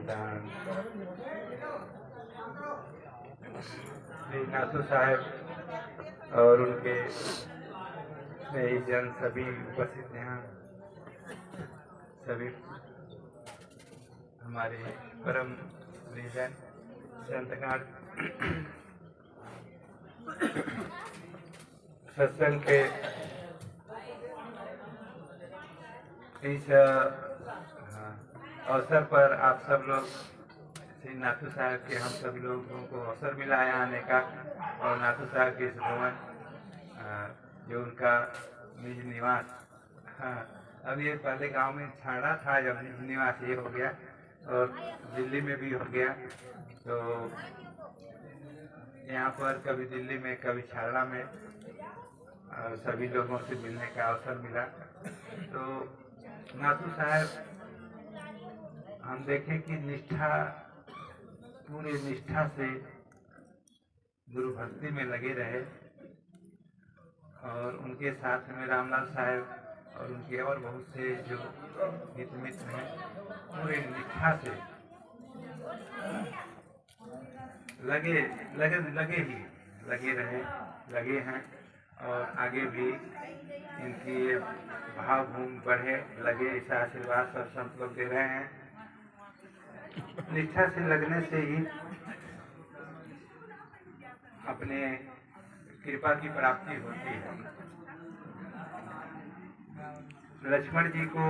सुल्तान श्री नाथू साहब और उनके स्नेही जन सभी उपस्थित यहाँ, सभी हमारे परम प्रियजन संतगण सत्संग के इस अवसर पर आप सब लोग श्री नाथू साहब के हम सब लोगों को अवसर मिला है आने का, और नाथू साहब के इस भवन जो उनका निज निवास, अब ये पहले गांव में छाड़ा था, जब निज निवास ये हो गया और दिल्ली में भी हो गया, तो यहाँ पर कभी दिल्ली में कभी छाड़ा में सभी लोगों से मिलने का अवसर मिला। तो नाथू साहब हम देखें कि निष्ठा, पूरी निष्ठा से गुरु भक्ति में लगे रहे, और उनके साथ में रामलाल साहब और उनके और बहुत से जो हित मित्र हैं पूरी निष्ठा से लगे हैं, और आगे भी इनकी भावभूमि बढ़े लगे, ऐसा आशीर्वाद सब संत लोग दे रहे हैं। निष्ठा से लगने से ही अपने कृपा की प्राप्ति होती है। लक्ष्मण जी को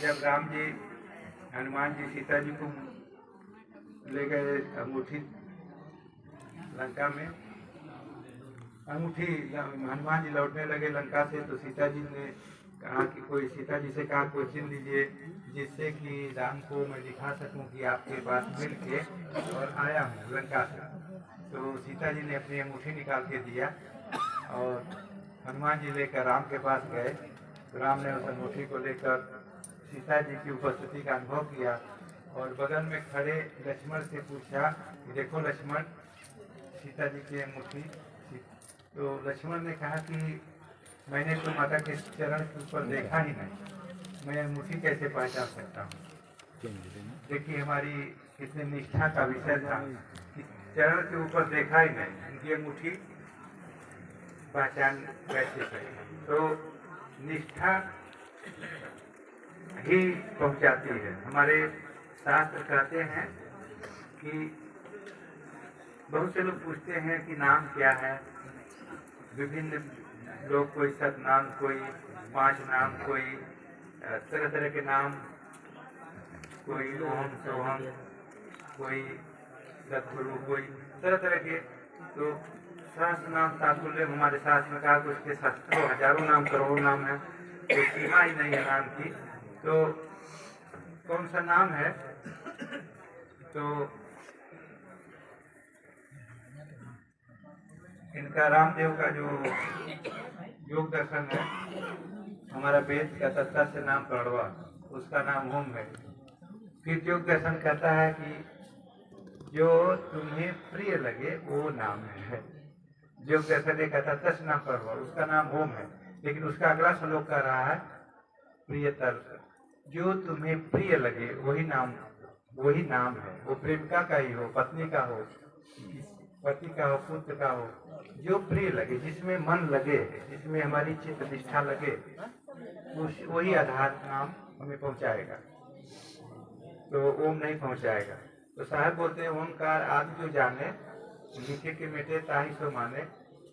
जब राम जी, हनुमान जी सीता जी को ले गए अंगूठी लंका में, अंगूठी हनुमान जी लौटने लगे लंका से, तो सीता जी ने कहा कि सीता जी से कहा कोई चिन्ह दीजिए जिससे कि राम को मैं दिखा सकूं कि आपके पास मिल के और आया हूँ लंका से। तो सीता जी ने अपनी अंगूठी निकाल के दिया, और हनुमान जी लेकर राम के पास गए, तो राम ने उस अंगूठी को लेकर सीता जी की उपस्थिति का अनुभव किया, और बगल में खड़े लक्ष्मण से पूछा कि देखो लक्ष्मण, सीता जी की अंगूठी। तो लक्ष्मण ने कहा कि मैंने तो माता के चरण के ऊपर देखा ही नहीं, मैं अंगूठी कैसे पहचान सकता हूँ। देखिए हमारी कितनी निष्ठा का विषय था कि चरण के ऊपर देखा ही नहीं, उनकी अंगूठी पहचान कैसे करें। तो निष्ठा ही पहुँचाती है। हमारे शास्त्र कहते हैं कि बहुत से लोग पूछते हैं कि नाम क्या है, विभिन्न लोग, कोई सतनाम, कोई 5 नाम, कोई तरह तरह के नाम, कोई ओम सोहम, कोई सतगुरु, कोई तरह तरह के। तो सहस्त्र नाम तात्पर्य हमारे शास्त्र में कहा कि उसके सहस्त्रों हजारों नाम करोड़ों नाम है, कोई सीमा ही नहीं है नाम की। तो कौन सा नाम है, तो इनका रामदेव का जो योग दर्शन है, हमारा वेद का तत्ता से नाम प्रणवा, उसका नाम ओम है। फिर योग दर्शन कहता है कि जो तुम्हें प्रिय लगे वो नाम है। योग दर्शन एक कहता से नाम प्रणवा, उसका नाम ओम है, लेकिन उसका अगला श्लोक कह रहा है प्रियतर, जो तुम्हें प्रिय लगे वही नाम है। वो प्रेमिका का ही हो, पत्नी का हो, पति का हो, पुत्र का हो, जो प्रिय लगे, जिसमें मन लगे, जिसमें हमारी चित्त निष्ठा लगे, वही आधार नाम हमें पहुंचाएगा, तो ओम नहीं पहुंचाएगा। तो साहब बोलते हैं ओंकार आदि जो जाने, मीठे के मीठे ताही सो माने।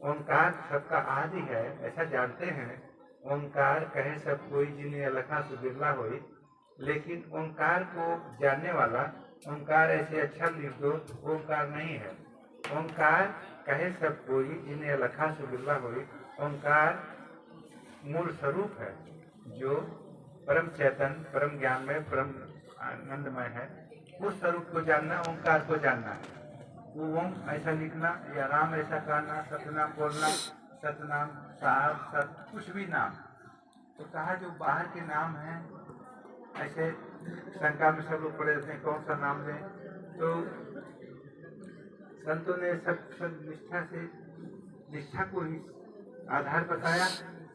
ओंकार सबका आदि है ऐसा जानते हैं। ओंकार कहे सब कोई जिन्हें अलखा से बिरला होई, लेकिन ओंकार को जानने वाला, ओंकार ऐसे अच्छा निर्दोष ओंकार नहीं है। ओंकार कहे सब कोई जिन्हें अलखा से बिरला होई। ओंकार मूल स्वरूप है, जो परम चैतन्य, परम ज्ञान में, परम आनंदमय है। उस स्वरूप को जानना, ओंकार को जानना है। वो ओम ऐसा लिखना या राम ऐसा कहना, सतनाम बोलना, सतनाम साहब, सत कुछ भी नाम। तो कहा जो बाहर के नाम हैं, ऐसे शंका में सब लोग पड़े रहते हैं कौन सा नाम लें। तो संतों ने सब निष्ठा से, निष्ठा को ही आधार बताया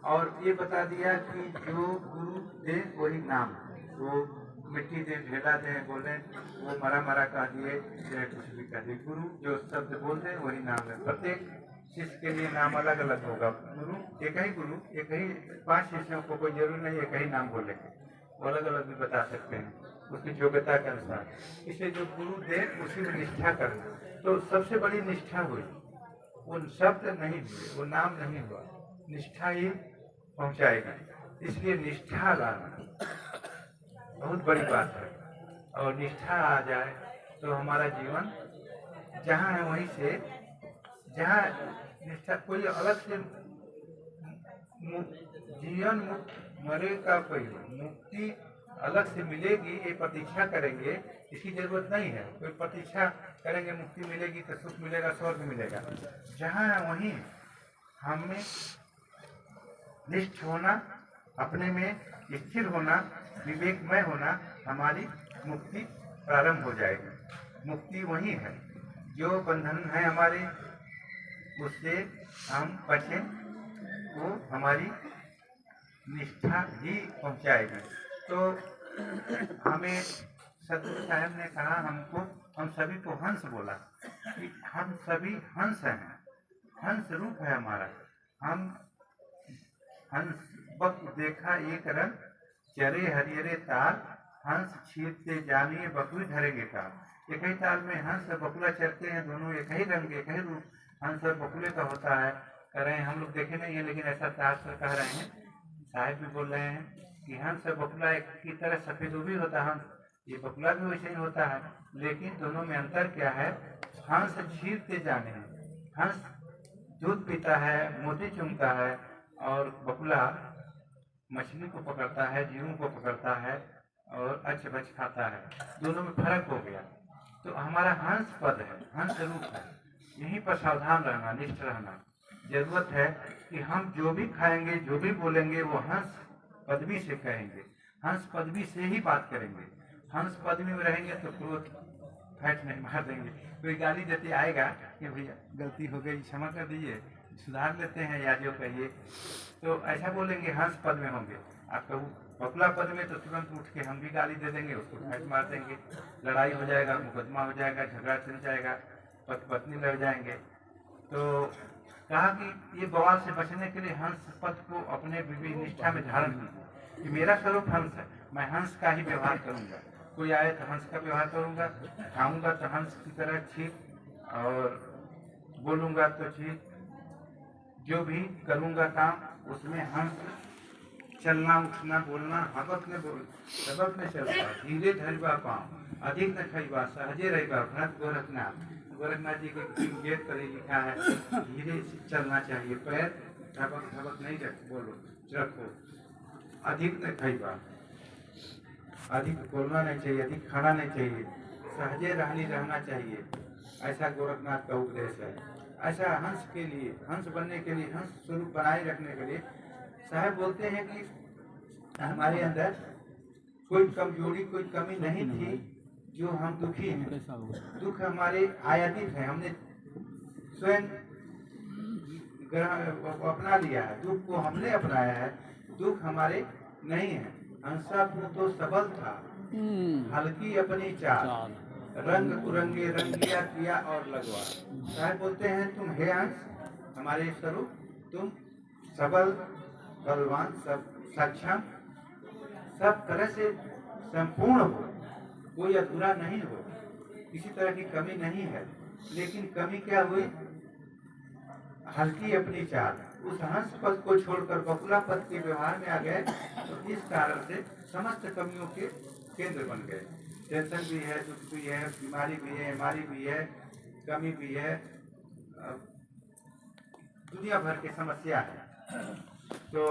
और ये बता दिया कि जो गुरु दे वही नाम। वो मिट्टी दें, ढेला दें, बोलें, वो मरा मरा कह दिए, चाहे कुछ भी कह दिए। गुरु जो शब्द बोल दें वही नाम है। प्रत्येक शिष्य के लिए नाम अलग अलग होगा। गुरु, एक ही 5 शिष्यों को कोई जरूरी नहीं एक ही नाम बोलेंगे, वो अलग अलग भी बता सकते हैं उसकी योग्यता के अनुसार। इसलिए जो गुरु दे उसी में निष्ठा करना, तो सबसे बड़ी निष्ठा हुई। वो शब्द नहीं हुए, वो नाम नहीं हुआ, निष्ठा ही पहुंचाएगी। इसलिए निष्ठा लाना बहुत बड़ी बात है। और निष्ठा आ जाए तो हमारा जीवन जहाँ है वहीं से, जहाँ निष्ठा कोई अलग से जीवन मरेगा, कोई मुक्ति अलग से मिलेगी ये प्रतीक्षा करेंगे, इसकी जरूरत नहीं है। कोई प्रतीक्षा करेंगे मुक्ति मिलेगी तो सुख मिलेगा, स्वर्ग मिलेगा। जहाँ है वहीं हमें निष्ठ होना, अपने में स्थिर होना, विवेकमय होना, हमारी मुक्ति प्रारंभ हो जाएगी। मुक्ति वही है, जो बंधन है हमारे उससे हम बचें, वो हमारी निष्ठा ही पहुंचाएगी। तो हमें सदगुरु साहब ने कहा हमको, हम सभी को हंस बोला कि हम सभी हंस हैं, हंस रूप है हमारा। हम हंस बक देखा एक रंग, चरे हरियरे ताल, हंस छीरते जानिए बकरी धरेंगे ताल। एक ही ताल में हंस और बकुला चरते हैं, दोनों एक ही रंग, एक ही रूप हंस और बकुले का होता है। कह रहे हैं, हम लोग देखे नहीं है लेकिन ऐसा शास्त्र कह रहे हैं, साहिब भी बोल रहे हैं कि हंस और बकुला एक की तरह सफेद भी होता है, ये बकुला भी वैसे ही होता है, लेकिन दोनों में अंतर क्या है? हंस छीरते जाने हैं, हंस दूध पीता है, मोती चुनता है, और बकुला मछली को पकड़ता है, जीवों को पकड़ता है और अच्छ बच खाता है। दोनों में फर्क हो गया। तो हमारा हंस पद है, हंस रूप है। यहीं पर सावधान रहना, निष्ठ रहना जरूरत है कि हम जो भी खाएंगे, जो भी बोलेंगे, वो हंस पदवी से कहेंगे, हंस पदवी से ही बात करेंगे। हंस पदवी में रहेंगे तो क्रोध फैट नहीं मार देंगे। कोई गाली देते आएगा कि भैया गलती हो गई, क्षमा कर दीजिए, सुधार लेते हैं, या जो कहिए, तो ऐसा बोलेंगे, हंस पद में होंगे। आप कहूँ बकुला पद में तो तुरंत उठ के हम भी गाली दे देंगे, उसको फैट मार देंगे, लड़ाई हो जाएगा, मुकदमा हो जाएगा, झगड़ा चल जाएगा, पति पत्नी लड़ जाएंगे। तो कहा कि ये बवाल से बचने के लिए हंस पद को अपने विवेक निष्ठा में धारण कीजिए कि मेरा स्वरूप हंस है, मैं हंस का ही व्यवहार करूंगा। कोई आए तो हंस का व्यवहार करूंगा, खाऊंगा तो हंस की तरह ठीक, और बोलूंगा तो ठीक, जो भी करूंगा काम उसमें हंस, चलना उठना बोलना हबक में चलता, धीरे धरवा पाँव, अधिक न खैबा, सहजे रहेगा। भरत गोरखनाथ जी के गेट पर लिखा है, धीरे चलना चाहिए, पैर धबक नहीं रखो, अधिक न खैबा, अधिक बोलना नहीं चाहिए, अधिक खाना नहीं चाहिए, सहजे रहना चाहिए। ऐसा गोरखनाथ का उपदेश है। ऐसा हंस के लिए, हंस बनने के लिए, हंस स्वरूप बनाए रखने के लिए साहब बोलते हैं कि हमारे अंदर कोई कमजोरी, कोई कमी नहीं थी जो हम दुखी हैं। दुख हमारे आयातित है, हमने स्वयं अपना लिया है, दुख को हमने अपनाया है, दुख हमारे नहीं है। हंसा तो सबल था, हल्की अपनी चाल, रंग कुरंगे रंगिया किया और लगवा। साहब बोलते हैं, तुम हे हंस, हमारे स्वरूप, तुम सबल, बलवान, सब सक्षम, सब तरह से संपूर्ण हो, कोई अधूरा नहीं हो, किसी तरह की कमी नहीं है। लेकिन कमी क्या हुई? हल्की अपनी चाल, उस हंस पद को छोड़कर बकुला पद के व्यवहार में आ गए, तो इस कारण से समस्त कमियों के केंद्र बन गए। टेंशन भी है, दुख भी है, बीमारी भी है, बीमारी भी है, कमी भी है, दुनिया भर की समस्या है। तो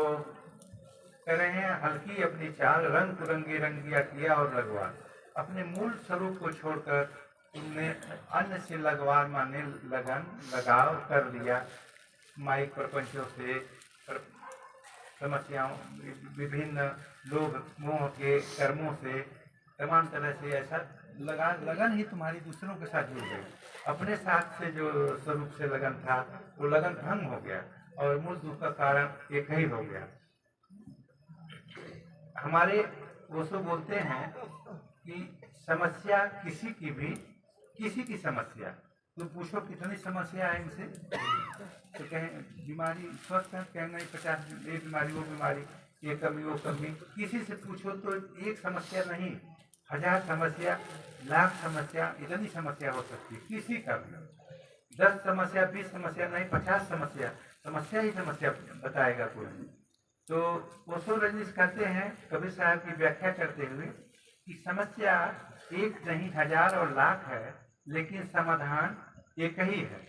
कह रहे हैं, हल्की अपनी चाल, रंग कुरंगे रंगिया किया और लगवा। अपने मूल स्वरूप को छोड़कर तुमने अन्य से लगवा माने लगन लगाव कर लिया। माइक प्रपंचों से, समस्याओं, विभिन्न लोभ मोह के कर्मों से, तमाम तरह से ऐसा लगन ही तुम्हारी दूसरों के साथ जुड़ गई। अपने साथ से जो स्वरूप से लगन था वो लगन भंग हो गया और मूल दुख का कारण एक ही हो गया। हमारे ओशो बोलते हैं कि समस्या किसी की समस्या, तो पूछो कितनी समस्या है इनसे, तो कहें बीमारी स्वस्थ है, कहें नहीं 50 ये बीमारी वो बीमारी, ये कमी वो कमी। किसी से पूछो तो एक समस्या नहीं, 1000 समस्या, लाख समस्या, इतनी समस्या हो सकती है किसी का भी। 10 समस्या 20 समस्या नहीं, 50 समस्या ही समस्या बताएगा कोई। तो ओशो रजनीश कहते हैं कबीर साहब की व्याख्या करते हुए कि समस्या एक नहीं 1000 और लाख है, लेकिन समाधान एक ही है।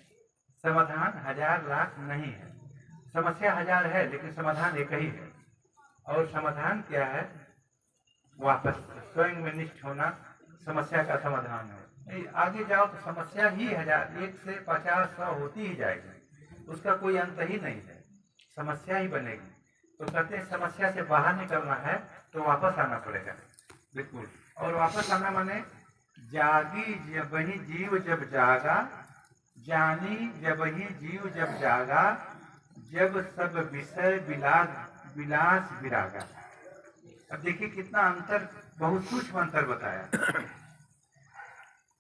समाधान 1000 लाख नहीं है, समस्या 1000 है लेकिन समाधान एक ही है। और समाधान क्या है? वापस स्वयं में निष्ठ होना समस्या का समाधान है। आगे जाओ तो समस्या ही 1000, 1 से 50 100 होती ही जाएगी, उसका कोई अंत ही नहीं है, समस्या ही बनेगी। तो कहते हैं समस्या से बाहर निकलना है तो वापस आना पड़ेगा, बिल्कुल। और वापस आना माने जागी जब ही जीव जब जागा, जानी जब ही जीव जब जागा, जब सब विषय विलास विरागा। अब देखिए कितना अंतर, बहुत सूक्ष्म अंतर बताया।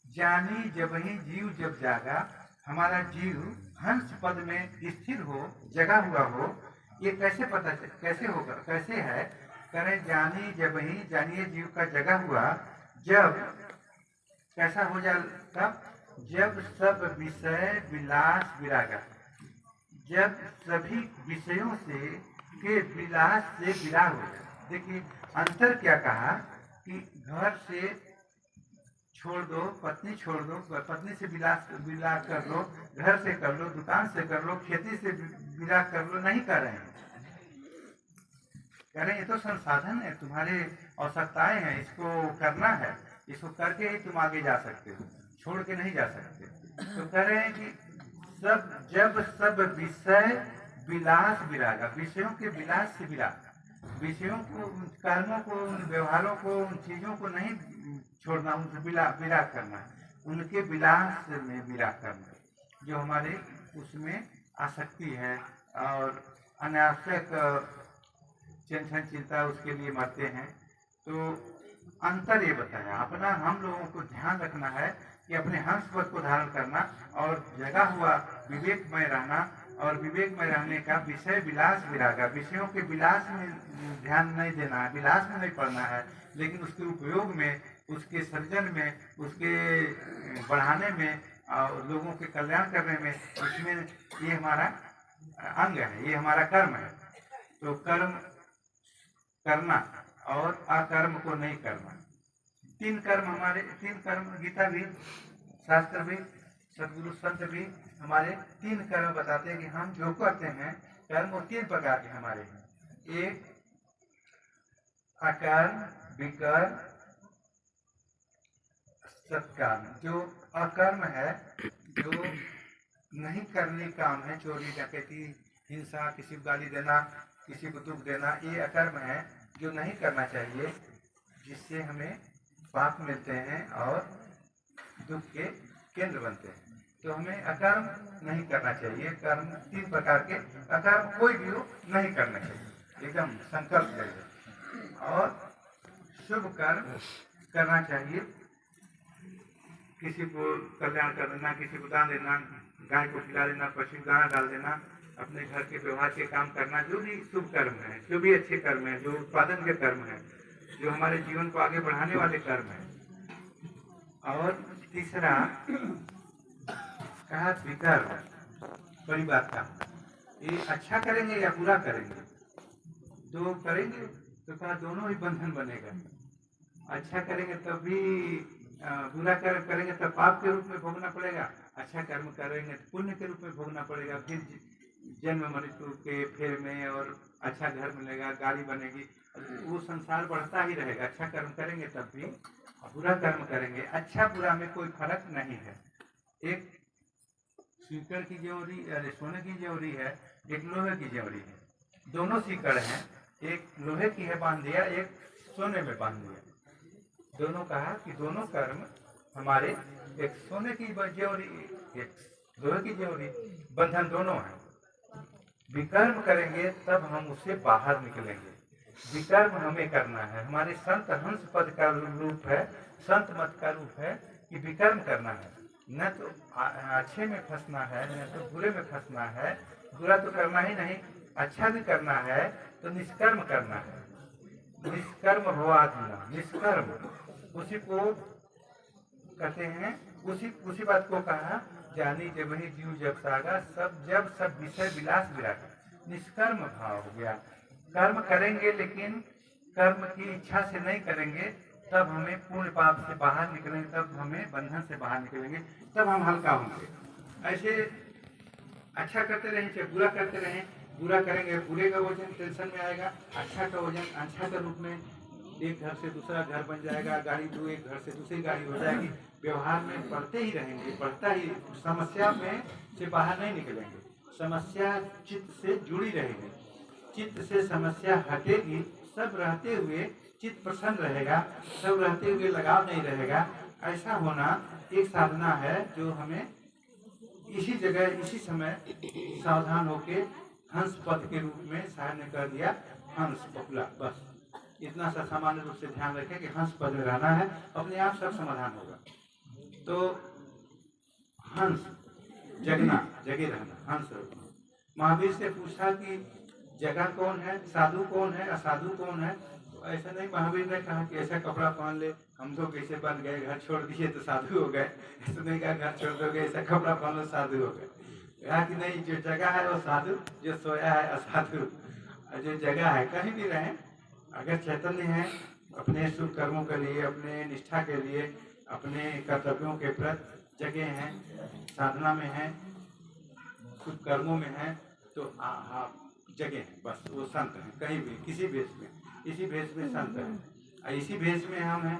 जानी जब ही जीव जब जागा, हमारा जीव हंस पद में स्थिर हो, जगा हुआ हो, ये कैसे पता कैसे होगा, कैसे है? करें जानी जब ही, जानिए जीव का जगा हुआ, जब कैसा हो जाए, तब जब सब विषय विलास विरागा, जब सभी विषयों से के विलास से विराग हो जाए। देखिए अंतर क्या कहा कि घर से छोड़ दो, पत्नी छोड़ दो, पत्नी से विलास कर लो, घर से कर लो, दुकान से कर लो, खेती से विलास कर लो, नहीं कर रहे हैं। कह रहे हैं ये तो संसाधन है, तुम्हारे आवश्यकताएं हैं, इसको करना है, इसको करके ही तुम आगे जा सकते हो, छोड़ के नहीं जा सकते। तो कह रहे हैं कि जब सब विषय विलास विरागा, विषयों के विलास से विराग, विषयों को, कर्मों को, उन व्यवहारों को, उन चीजों को नहीं छोड़ना, उनसे विराग करना, उनके विलास में विराग करना, जो हमारे उसमें आसक्ति है और अनावश्यक टेंशन चिंता उसके लिए मरते हैं। तो अंतर ये बताया, अपना हम लोगों को ध्यान रखना है कि अपने हंस पद को धारण करना और जगा हुआ विवेकमय रहना, और विवेकमय रहने का विषय विलास विरागा, विषयों के विलास में ध्यान नहीं देना है, विलास में नहीं पड़ना है, लेकिन उसके उपयोग में, उसके सृजन में, उसके बढ़ाने में और लोगों के कल्याण करने में, इसमें ये हमारा अंग है, ये हमारा कर्म है। तो कर्म करना और अकर्म को नहीं करना, 3 कर्म हमारे, 3 कर्म गीता भी, शास्त्र भी, सदगुरु संत भी हमारे 3 कर्म बताते हैं कि हम जो करते हैं कर्म वो 3 प्रकार के हमारे हैं। एक अकर्म, विकर्म, सत्कर्म। जो अकर्म है, जो नहीं करने काम है, चोरी डकैती हिंसा, किसी को गाली देना, किसी को दुख देना, ये अकर्म है जो नहीं करना चाहिए, जिससे हमें पाप मिलते हैं और दुख के केंद्र बनते हैं। तो हमें अकर्म नहीं करना चाहिए। कर्म 3 प्रकार के, अकर्म कोई भी हो नहीं करना चाहिए, एकदम संकल्प करिए। और शुभ कर्म करना चाहिए, किसी को कल्याण कर देना, किसी को दान देना, गाय को खिला देना, पशु को दाना डाल देना, अपने घर के व्यवहार के काम करना, जो भी शुभ कर्म है, जो भी अच्छे कर्म है, जो उत्पादन के कर्म है, जो हमारे जीवन को आगे बढ़ाने वाले कर्म है। और तीसरा कहा विकर्म, बड़ी बात का, ये अच्छा करेंगे या बुरा करेंगे, दो करेंगे तो कहा दोनों ही बंधन बनेगा। अच्छा करेंगे तब भी बुरा कर्म करेंगे तब पाप के रूप में भोगना पड़ेगा, अच्छा कर्म करेंगे तो पुण्य के रूप में भोगना पड़ेगा, फिर जन्म मृत्यु के फेर में, और अच्छा घर मिलेगा, गाड़ी बनेगी, वो संसार बढ़ता ही रहेगा। अच्छा कर्म करेंगे तब भी, बुरा कर्म करेंगे, अच्छा बुरा में कोई फर्क नहीं है। एक सीकड़ की ज्योरी, अरे सोने की ज्योरी है, एक लोहे की ज्योरी है, दोनों सीकड़ हैं, एक लोहे की है बांध दिया, एक सोने में बांध दिया। दोनों कहा कि दोनों कर्म हमारे, एक सोने की ज्योरी, एक लोहे की ज्योरी, बंधन दोनों है। विकर्म करेंगे तब हम उससे बाहर निकलेंगे, विकर्म हमें करना है। हमारे संत हंस पद का रूप है, संत मत का रूप है कि विकर्म करना है। न तो अच्छे में फंसना है, न तो बुरे में फंसना है। बुरा तो करना ही नहीं, अच्छा भी करना है तो निष्कर्म करना है। निष्कर्म भवाधीना, निष्कर्म उसी को कहते हैं। उसी बात को कहा, जानी जब ही जीव जब सागा, सब विषय विलास विरागा। निष्कर्म भाव हो गया। कर्म करेंगे लेकिन कर्म की इच्छा से नहीं करेंगे, तब हमें पूर्ण पाप से बाहर निकलेंगे, तब हमें बंधन से बाहर निकलेंगे, तब हम हल्का होंगे। ऐसे अच्छा करते रहें चाहे बुरा करते रहें, बुरा करेंगे बुरे का वजन टेंशन में आएगा, अच्छा का वजन अच्छा के रूप में एक घर से दूसरा घर बन जाएगा, गाड़ी दो एक घर से दूसरी गाड़ी हो जाएगी। व्यवहार में बढ़ते ही रहेंगे, बढ़ता ही, समस्या में से बाहर नहीं निकलेंगे। समस्या चित्त से जुड़ी रहेगी, चित्त से समस्या हटेगी। सब रहते हुए चित्त प्रसन्न रहेगा, सब रहते हुए लगाव नहीं रहेगा। ऐसा होना एक साधना है जो हमें इसी जगह इसी समय सावधान होके हंस पद के रूप में साहब ने कर दिया, हंस पकुला। बस इतना सा सामान्य रूप से ध्यान रखें कि हंस पद में रहना है, अपने आप सब समाधान होगा। तो हंस जगना, जगे रहना, हंस रखना। महावीर से पूछा कि जगह कौन है, साधु कौन है, असाधु कौन है? तो ऐसा नहीं महावीर ने कहा कि ऐसा कपड़ा पहन ले, हम तो कैसे बन गए, घर छोड़ दिए तो साधु हो गए। ऐसा नहीं कहा घर छोड़ दोगे ऐसा कपड़ा पहन लो साधु हो गए। कहा कि नहीं, जो जगह है वो साधु, जो सोया है असाधु। जो जगह है कहीं भी रहें, अगर चैतन्य है, अपने शुभ कर्मों के लिए, अपने निष्ठा के लिए, अपने कर्तव्यों के प्रति जगह हैं, साधना में हैं, शुभ कर्मों में हैं, तो आप जगह हैं। बस वो संत हैं, कहीं भी किसी भेष में, इसी भेष में संत हैं। इसी भेष में हम हैं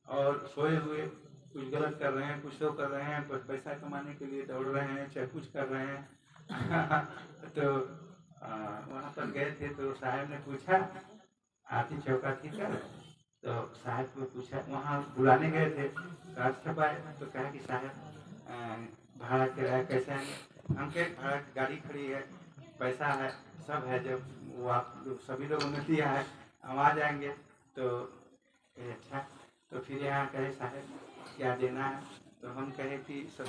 और सोए हुए कुछ गलत कर रहे हैं, कुछ तो कर रहे हैं, कुछ पैसा कमाने के लिए दौड़ रहे हैं, चाहे कुछ कर रहे हैं। तो वहाँ पर गए थे तो साहब ने पूछा आरती चौका ठीक है? तो साहब को पूछा, वहाँ बुलाने गए थे, कार्ड छपाए तो कहा कि साहब भाड़ा किराया कैसे है? हम कहे भाड़ा गाड़ी खड़ी है, पैसा है, सब है, जब वो आप सभी लोगों ने दिया है, हम आ जाएंगे। तो अच्छा, तो फिर यहाँ कहे साहब क्या देना है? तो हम कहे कि सब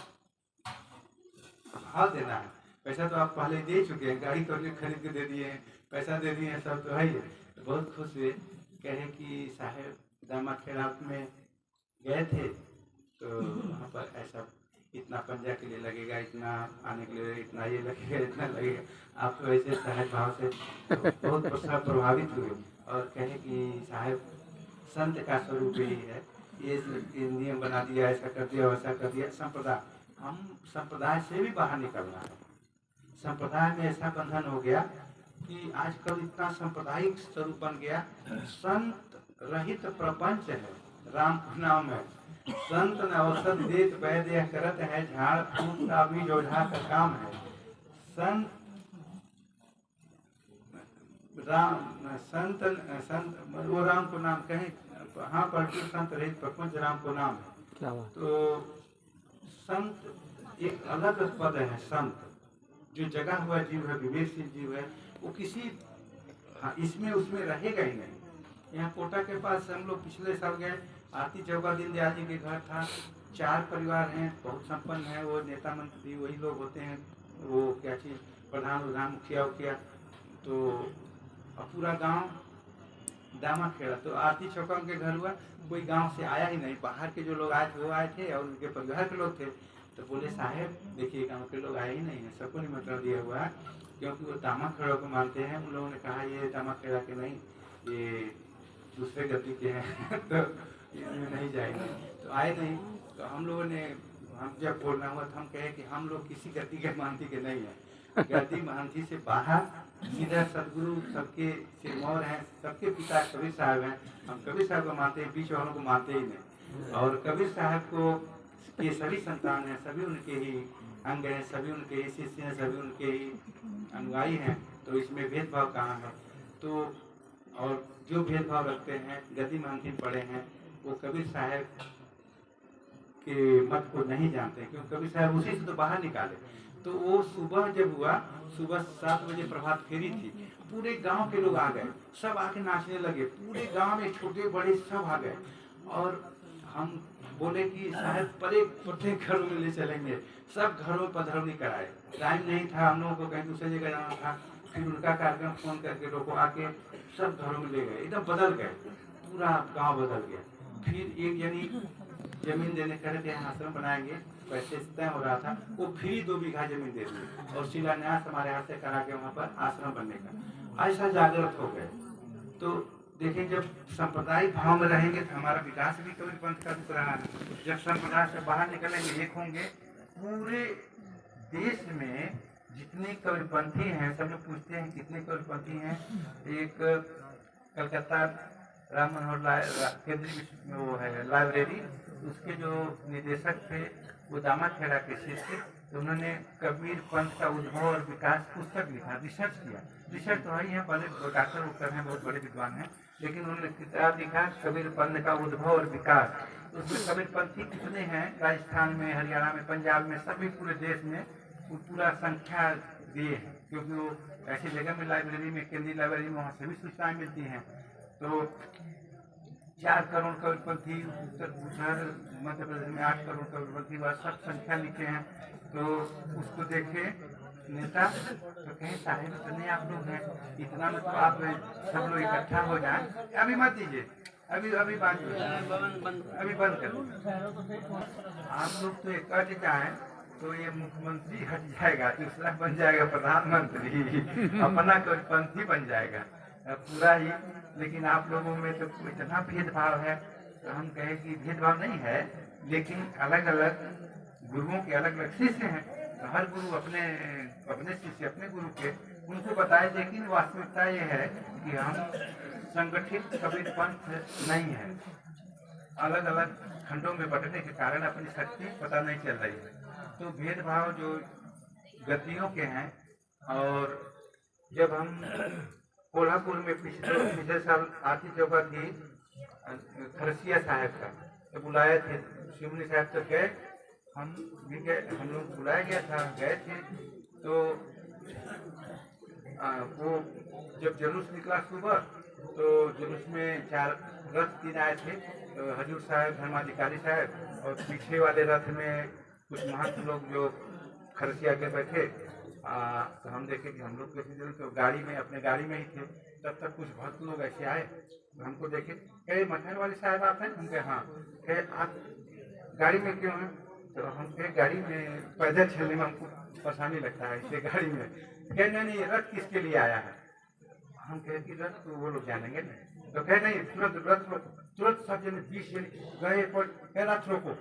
हाँ देना है, पैसा तो आप पहले दे चुके हैं, गाड़ी तो खरीद के दे दिए हैं, पैसा दे दिए हैं, सब तो है ही। तो बहुत खुश हुए, कहे कि साहब दामाखेड़ा में गए थे तो वहाँ पर ऐसा इतना पंजा के लिए लगेगा, इतना आने के लिए इतना ये लगेगा, इतना लगेगा। आप तो ऐसे सहज भाव से तो बहुत प्रभावित हुए और कहे कि साहब संत का स्वरूप यही है, ये नियम बना दिया, ऐसा कर दिया, वैसा कर दिया। संप्रदाय, हम संप्रदाय से भी बाहर निकलना है। संप्रदाय में ऐसा बंधन हो गया कि आजकल इतना सांप्रदायिक स्वरूप बन गया, संत रहित प्रपंच है। राम नाम है, संत न औषध देत वैद्य करत है, झाड़ फूट का भी जोझा का काम है। संत संत वो राम को नाम कहें, हाँ परंतु संत रहित प्रपंच राम को नाम है। तो संत एक अलग पद है। संत जो जगा हुआ जीव है, विवेकशील जीव है, वो किसी इसमें उसमें रहेगा ही नहीं। यहाँ कोटा के पास हम लोग पिछले साल गए, आरती चौका दीनदयाल जी के घर था, 4 परिवार हैं, बहुत संपन्न है, वो नेता मंत्री वही लोग होते हैं, वो क्या चीज प्रधान मुखिया उखिया। तो पूरा गांव दामाखेड़ा, तो आरती चौका उनके घर हुआ, कोई गांव से आया ही नहीं, बाहर के जो लोग आए थे वो आए थे और उनके परिवार के लोग थे। तो बोले साहब देखिए गांव के लोग आए ही नहीं है, सबको निमंत्रण दिया हुआ है, क्योंकि वो दामाखेड़ा को मानते हैं। उन लोगों ने कहा ये दामाखेड़ा के नहीं, ये दूसरे गति के हैं तो इसमें नहीं जाएंगे, तो आए नहीं। तो हम लोगों ने, हम जब बोलना हुआ तो हम कहे कि हम लोग किसी गति के मानती के नहीं है, गति मानती से बाहर सीधा सदगुरु सबके सिरमौर हैं, सबके पिता कबीर साहब हैं। हम कबीर साहब को मानते हैं, बीच वालों को मानते ही नहीं। और कबीर साहब को के सभी संतान हैं, सभी उनके ही अंग हैं, सभी उनके ही शिष्य हैं, सभी उनके ही अनुयायी हैं, तो इसमें भेदभाव कहाँ है? तो और जो भेदभाव रखते हैं, गति मानती पड़े हैं, वो कबीर साहब के मत को नहीं जानते, क्योंकि कबीर साहब उसी से तो बाहर निकाले। तो वो सुबह जब हुआ, सुबह 7 बजे प्रभात फेरी थी, पूरे गांव के लोग आ गए, सब आके नाचने लगे, पूरे गांव में छोटे बड़े सब आ गए। और हम बोले कि शायद प्रत्येक घरों में ले चलेंगे, सब घरों में पधरौनी कराए। टाइम नहीं था, हम लोगों को कहीं दूसरी जगह जाना था, फिर उनका कार्यक्रम फोन करके लोगों आके सब घरों में ले गए, एकदम बदल गए, पूरा गांव बदल गया। फिर एक जनी जमीन देने करे थे, आश्रम बनाएंगे, पैसे तय हो रहा था, वो फ्री 2 बीघा जमीन दे दी और शिलान्यास हमारे हाथ से करा के वहाँ पर आश्रम बनने का। ऐसा जागृत हो गए। तो देखिए, जब सांप्रदायिक भाव में रहेंगे तो हमारा विकास भी कबीर पंथ का रुक रहा है। जब संप्रदाय से बाहर निकलेंगे, एक होंगे, पूरे देश में जितने कबीरपंथी हैं, सब लोग पूछते हैं कितने कबीरपंथी हैं। एक कलकत्ता राम मनोहर केंद्रीय वो है लाइब्रेरी, उसके जो निदेशक थे वो दामाखेड़ा के शिष्य, तो उन्होंने कबीर पंथ का उद्भव और विकास पुस्तक लिखा, रिसर्च किया। रिसर्च तो ही है, पहले डॉक्टर उत्तर हैं, बहुत बड़े विद्वान हैं, लेकिन उन्होंने किताब लिखा कबीर पंथ का उद्भव और विकास। उसमें कबीर पंथी कितने हैं, राजस्थान में, हरियाणा में, पंजाब में, सभी पूरे देश में वो पूरा संख्या दिए हैं, क्योंकि वो ऐसी जगह में लाइब्रेरी में, केंद्रीय लाइब्रेरी में, वहाँ सभी सूचनाएं मिलती हैं। तो 4 करोड़ कबीरपंथी, उत्तर मध्य प्रदेश में 8 करोड़ कबीरपंथी, वह सब संख्या लिखे हैं। तो उसको देखे नेता तो कहे सारे इतने आप लोग हैं, इतना में तो आप सब लोग इकट्ठा हो जाए। अभी मत दीजिए, अभी बात अभी बंद कर दीजिए। आप लोग तो एक कट जाए तो ये मुख्यमंत्री हट जाएगा, दूसरा बन जाएगा प्रधानमंत्री, अपना कबीरपंथी बन जाएगा पूरा ही। लेकिन आप लोगों में तो इतना भेदभाव है, तो हम कहें कि भेदभाव नहीं है, लेकिन अलग अलग गुरुओं के अलग अलग शिष्य हैं, तो हर गुरु अपने शिष्य अपने गुरु के उनको बताए। लेकिन वास्तविकता ये है कि हम संगठित कबीर पंथ नहीं है, अलग अलग खंडों में बंटने के कारण अपनी शक्ति पता नहीं चल रही है। तो भेदभाव जो गतियों के हैं। और जब हम कोल्हापुर में पिछले साल आरती चौका थी, खरसिया साहब का तो बुलाए थे, शिवनी साहब तो गए, हम भी गए, हम लोग बुलाया गया था, गए थे। तो वो जब जुलूस निकला सुबह, तो जुलूस में 4 रथ 3 आए थे, तो हजूर साहब, धर्माधिकारी साहब, और पीछे वाले रथ में कुछ महंत लोग जो खरसिया के बैठे। तो हम देखे कि हम लोग कैसे जरूर, तो गाड़ी में, अपने गाड़ी में ही थे। तब तक कुछ भक्त लोग ऐसे आए, तो हमको देखे, कहे मथुर वाले साहब आप हैं? हम कहे हाँ। कहे आप गाड़ी में क्यों हैं? तो हम कहे गाड़ी में पैदल चलने में हमको परेशानी लगता है, इसलिए गाड़ी में। कहे नहीं, रथ किसके लिए आया है? हम कहे कि रथ तो वो लोग जानेंगे नहीं। तो कहे नहीं, तुरंत रथ रोको, तुरंत सब जने 20 जने गए, कहे रथ रोको,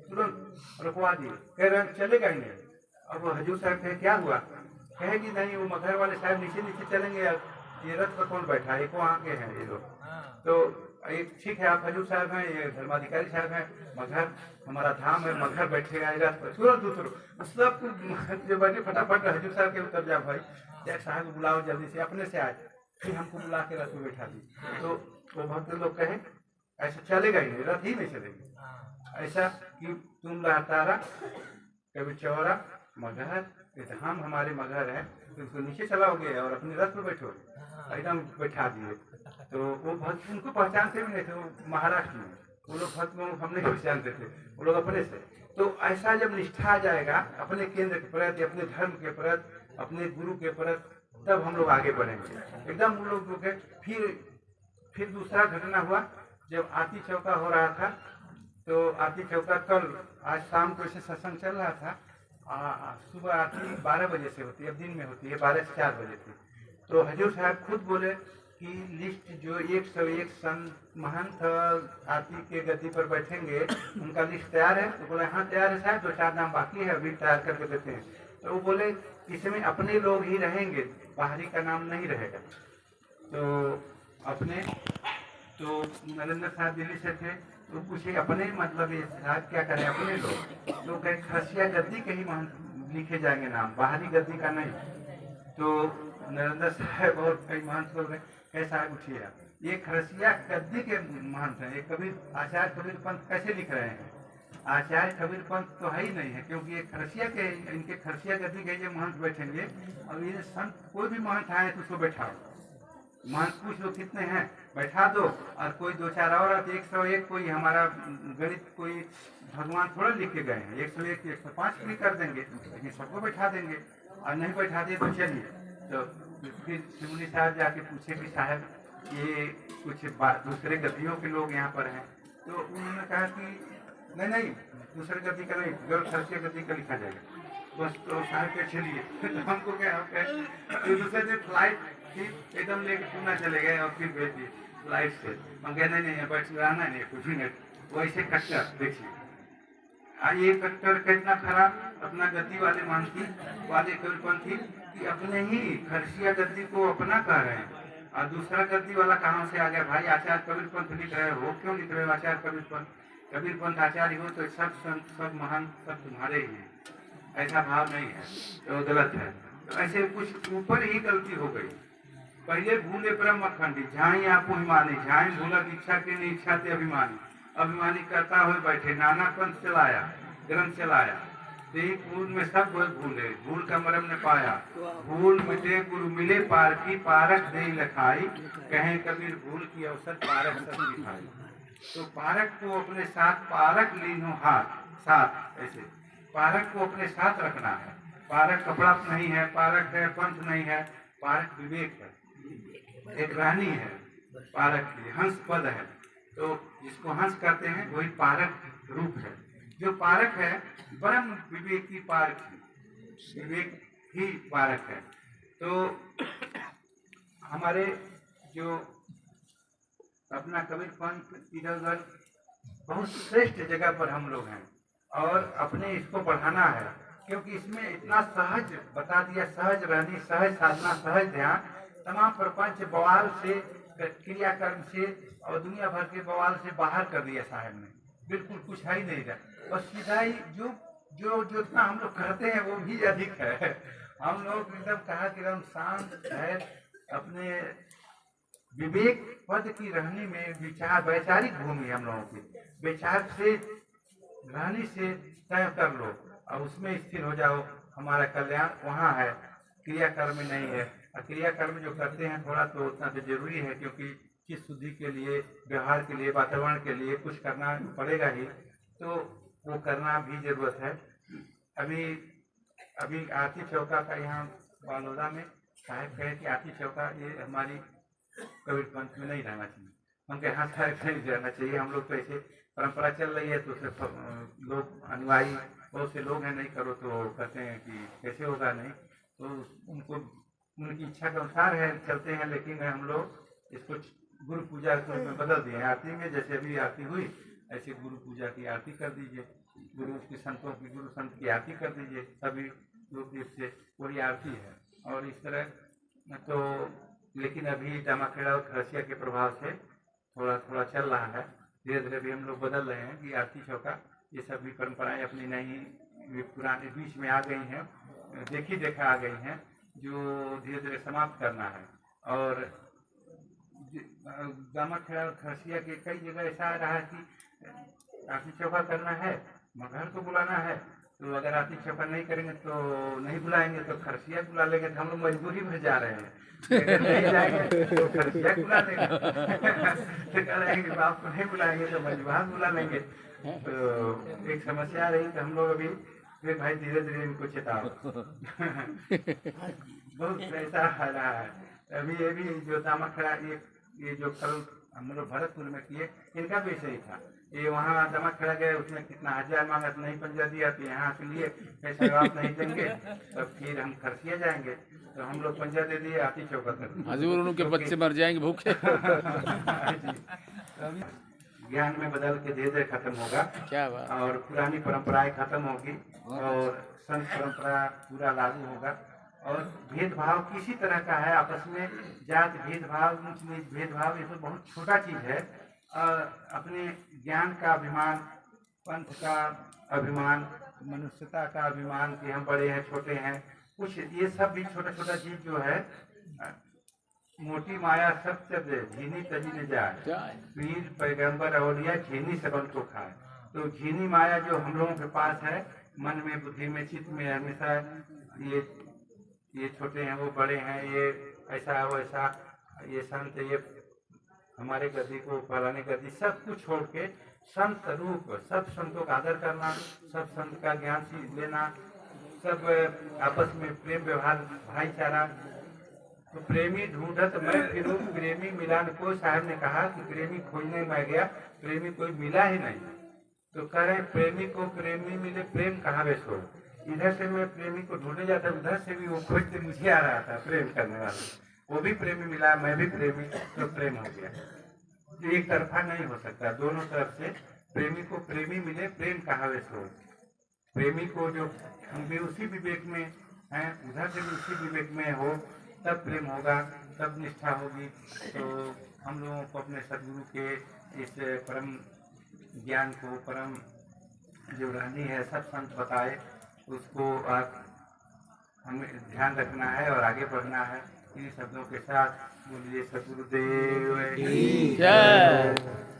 तुरंत रुकवा दिए। कह रहे चलेगा ही नहीं। अब हजूर साहब कहे क्या हुआ? कहे कि नहीं, वो मगहर वाले साहब नीचे नीचे चलेंगे, ये रथ पर कौन बैठा है, वहाँ के हैं ये लोग। तो एक ठीक है, आप हजूर साहब हैं, ये धर्माधिकारी साहब हैं, मगहर हमारा धाम है, मगहर बैठेगा रथ पर, तुरंत उतरो। सब जो बैठे फटाफट हजूर साहब के उतर जा भाई, जय साहब को बुलाओ जल्दी से, अपने से आए। फिर हमको बुला के रथ में बैठा दी। तो वो भक्त लोग कहे ऐसा चलेगा ही नहीं, रथ ही नहीं चलेगी। ऐसा कि तुम लहतारा कभी चौरा मगहर, धाम हमारे मगहर है, तो उसको नीचे चलाओगे और अपने रथ में बैठो, एकदम बैठा दिए। तो वो भक्त उनको पहचानते भी नहीं थे, वो महाराष्ट्र में वो लोग भक्त लोग हम नहीं पहचानते थे, वो लोग अपने से। तो ऐसा जब निष्ठा आ जाएगा अपने केंद्र के प्रति, अपने धर्म के प्रति, अपने गुरु के प्रति, तब हम लोग आगे बढ़ेंगे एकदम। वो लोग रुके। फिर दूसरा घटना हुआ, जब आरती चौका हो रहा था, तो आरती चौका कल, आज शाम को ऐसे सत्संग चल रहा था। सुबह आरती 12 बजे से होती है, अब दिन में होती है, 12 से 4 बजे थी। तो हजूर साहब खुद बोले कि लिस्ट जो 101 संत महंत आरती के गद्दी पर बैठेंगे, उनका लिस्ट तैयार है? तो बोले हाँ तैयार है साहब, 2-4 नाम बाकी है, अभी तैयार करके देते हैं। तो वो बोले इसमें अपने लोग ही रहेंगे, बाहरी का नाम नहीं रहेगा। तो अपने, तो नरेंद्र साहब दिल्ली से थे, तो पूछे अपने मतलब ये साहब क्या करें, अपने लोग? तो कहे खरसिया गद्दी के ही महंत लिखे जाएंगे नाम, बाहरी गद्दी का नहीं। तो नरेंद्र साहब और कई महंत लोग कहे साहब उठिए, ये खरसिया गद्दी के महंत हैं, ये कबीर आचार्य कबीर पंथ कैसे लिख रहे हैं? आचार्य कबीर पंथ तो है ही नहीं है, क्योंकि ये खरसिया के, इनके खरसिया गद्दी के ये महंत बैठेंगे और ये संत कोई भी महंत आए तो उसको बैठाओ, महंत पूछ लो कितने हैं, बैठा दो। और कोई दो चार और आते 101, कोई हमारा गणित कोई भगवान थोड़ा लिख के गए हैं, 101 105 भी कर देंगे, लेकिन सबको बैठा देंगे। और नहीं बैठा दिए तो चलिए, तो फिर शिवनी साहब जाके पूछे कि साहब ये कुछ दूसरे गद्दियों के लोग यहाँ पर हैं, तो उन्होंने कहा कि नहीं दूसरे गद्दी का नहीं, केवल खर्चे गद्दी का लिखा जाएगा बस। तो साहब के चलिए तो हमको क्या तो दूसरे दिन फ्लाइट थी एकदम लेके पूना चले गए और फिर भेज दिए फ्लाइट से। हम कह नहीं बैठ रहना नहीं, कुछ भी नहीं, वैसे कट्टर देखिए ये कट्टर कितना खराब अपना गद्दी वाले मानती वाले कबीरपंथी कि अपने ही खरसिया गद्दी को अपना कह रहे हैं, और दूसरा गद्दी वाला कहाँ से आ गया भाई? आचार्य कबीरपंथ लिख रहे हो, क्यों लिख रहे हो आचार्य कबीरपंथ? कबीरपंथ आचार्य हो तो सब संत सब महान सब तुम्हारे ही हैं, ऐसा भाव नहीं है, तो गलत है। तो ऐसे कुछ ऊपर ही गलती हो गई। पहले भूले ब्रह्म अखंडी, झाई आप हिमानी, झाई भूला दीक्षा के नहीं इच्छा थे अभिमानी, अभिमानी करता हुए बैठे नाना पंथ चलाया ग्रंथ चलाया, तेही पूर्ण में सब भूले, भूल का मरम ने पाया, भूल मिटे गुरु मिले पार की, पारक दे लखाई, कहें कबीर भूल की अवसर पारक सब दिखाई। तो पारक को अपने साथ, पारक लीनो हाथ साथ, ऐसे पारक को अपने साथ रखना है। पारक कपड़ा नहीं है, पारक है पंथ नहीं है, पारक विवेक है, एक रानी है पारक की, हंस पद है, तो जिसको हंस करते हैं वही पारक रूप है। जो पारक है ब्रह्म विवेक की पारक, विवेक ही पारक है। तो हमारे जो अपना कबीर पंथ इधर उधर बहुत श्रेष्ठ जगह पर हम लोग हैं, और अपने इसको बढ़ाना है, क्योंकि इसमें इतना सहज बता दिया, सहज रहनी, सहज साधना, सहज ध्यान, तमाम प्रपंच बवाल से, क्रियाकर्म से और दुनिया भर के बवाल से बाहर कर दिया साहब ने, बिल्कुल कुछ है ही नहीं रहा। और सीधा ही जो जितना हम लोग करते हैं वो भी अधिक है। हम लोग एकदम कहा कि एकदम शांत है, अपने विवेक पद की रहनी में विचार, वैचारिक भूमि हम लोगों की, विचार से रहनी से तय कर लो और उसमें स्थिर हो जाओ, हमारा कल्याण वहाँ है, क्रियाकर्म नहीं है। और क्रियाकर्म जो करते हैं थोड़ा तो उतना तो जरूरी है, क्योंकि चित्त शुद्धि के लिए, व्यवहार के लिए, वातावरण के लिए कुछ करना पड़ेगा ही, तो वो करना भी जरूरत है। अभी आरती चौका का यहाँ बालोदा में साहब कहे कि आरती चौका ये हमारी कबीर पंथ में नहीं रहना चाहिए। हम कहे हाँ साहब नहीं रहना चाहिए, हम लोग तो ऐसे परंपरा चल रही है, तो सिर्फ लोग अनुयायी बहुत से लोग हैं, नहीं करो तो कहते हैं कि कैसे होगा, नहीं तो उनको उनकी इच्छा के अनुसार है चलते हैं। लेकिन हम लोग इसको गुरु पूजा में बदल दिए, आरती में जैसे अभी आरती हुई ऐसे गुरु पूजा की आरती कर दीजिए, गुरु की संतों की, गुरु संत की आरती कर दीजिए, सभी लोग से वही आरती है। और इस तरह तो लेकिन अभी जामाखेड़ा और खरसिया के प्रभाव से थोड़ा थोड़ा चल रहा है, धीरे धीरे भी हम लोग बदल रहे हैं कि आरती चौका ये सब भी परंपराएं अपनी नई पुराने बीच में आ गई हैं, देखी देखा आ गई हैं, जो धीरे धीरे समाप्त करना है। और जामाखेड़ा और खरसिया के कई जगह ऐसा आ रहा है कि आरती चौका करना है मगर को बुलाना है, तो अगर आरती चौका नहीं करेंगे तो नहीं बुलाएंगे, तो खरसिया बुला लेंगे, तो हम लोग मजबूरी में जा रहे हैं, अगर नहीं जाएंगे तो खरसिया बुला लेंगे तो कह रहे हैं बाप को नहीं बुलाएंगे तो मजबूर बुला लेंगे। तो एक समस्या रही, तो हम लोग अभी फिर भाई धीरे धीरे इनको चेताओ बहुत ऐसा आ रहा है। अभी ये भी जो जामाखेड़ा ये जो कल हम लोग भरतपुर में किए, इनका भी सही था, ये वहाँ जामाखेड़ा गए, उसने कितना 1000 मांगा तो नहीं पंजा दिया, तो यहाँ से लिए पैसा आप नहीं देंगे, तो फिर हम खरसिया जाएंगे, तो हम लोग पंजा दे दिए, आरती चौका कर हजूर उनके बच्चे मर जाएंगे भूखे। ज्ञान में बदल के धीरे धीरे खत्म होगा, क्या बात, और पुरानी परंपराएं खत्म होगी और संत परंपरा पूरा लागू होगा। और भेदभाव किसी तरह का है आपस में, जात भेदभाव, ऊंच नीच भेदभाव, ये तो बहुत छोटा चीज है। अपने ज्ञान का अभिमान, पंथ का अभिमान, मनुष्यता का अभिमान कि हम बड़े हैं छोटे हैं, कुछ ये सब भी छोटा छोटा चीज जो है, मोटी माया सब दे झीनी तजी न जाए, पीर पैगंबर औलिया झीनी सबन को खाए। तो झीनी माया जो हम लोगों के पास है, मन में, बुद्धि में, चित्त में, हमेशा ये छोटे हैं, वो बड़े हैं, ये ऐसा है, वैसा, ये संत, ये हमारे गद्दी को फलाने गद्दी, सब कुछ छोड़ के संत रूप, सब संतों का आदर करना, सब संत का ज्ञान सीख लेना, सब आपस में प्रेम व्यवहार, भाईचारा। तो प्रेमी ढूंढत मैं फिरूं, प्रेमी मिला न कोई। साहब ने कहा कि प्रेमी खोजने में गया, प्रेमी कोई मिला ही नहीं। तो कह रहे प्रेमी को प्रेमी मिले, प्रेम कहाँ वे सो। इधर से मैं प्रेमी को ढूंढने जाता, उधर से भी वो खोजते मुझे आ रहा था, प्रेम करने वाला। वो भी प्रेमी मिला, मैं भी प्रेमी, तो प्रेम हो गया। तो एक तरफा नहीं हो सकता, दोनों तरफ से प्रेमी को प्रेमी मिले, प्रेम कहाँ वे सो। प्रेमी को जो हम भी उसी विवेक में हैं, उधर से भी उसी विवेक में हो, तब प्रेम होगा, तब निष्ठा होगी। तो हम लोगों को अपने सदगुरु के इस परम ज्ञान को, परम जो रहनी है, सब संत बताए, उसको हमें ध्यान रखना है और आगे बढ़ना है। इन शब्दों के साथ बोलिए सदगुरुदेव की जय।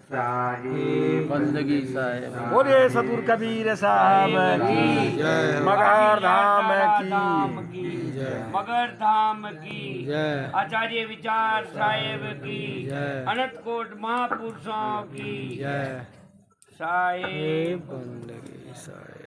साहिब बंदगी साहिब। बोलिए सतगुरु कबीर साहब की जय, मगर धाम की जय, मगर धाम की जय, आचार्य विचार साहेब की जय, अनंत कोट महापुरुषों की जय, साहेब बंदगी साहेब।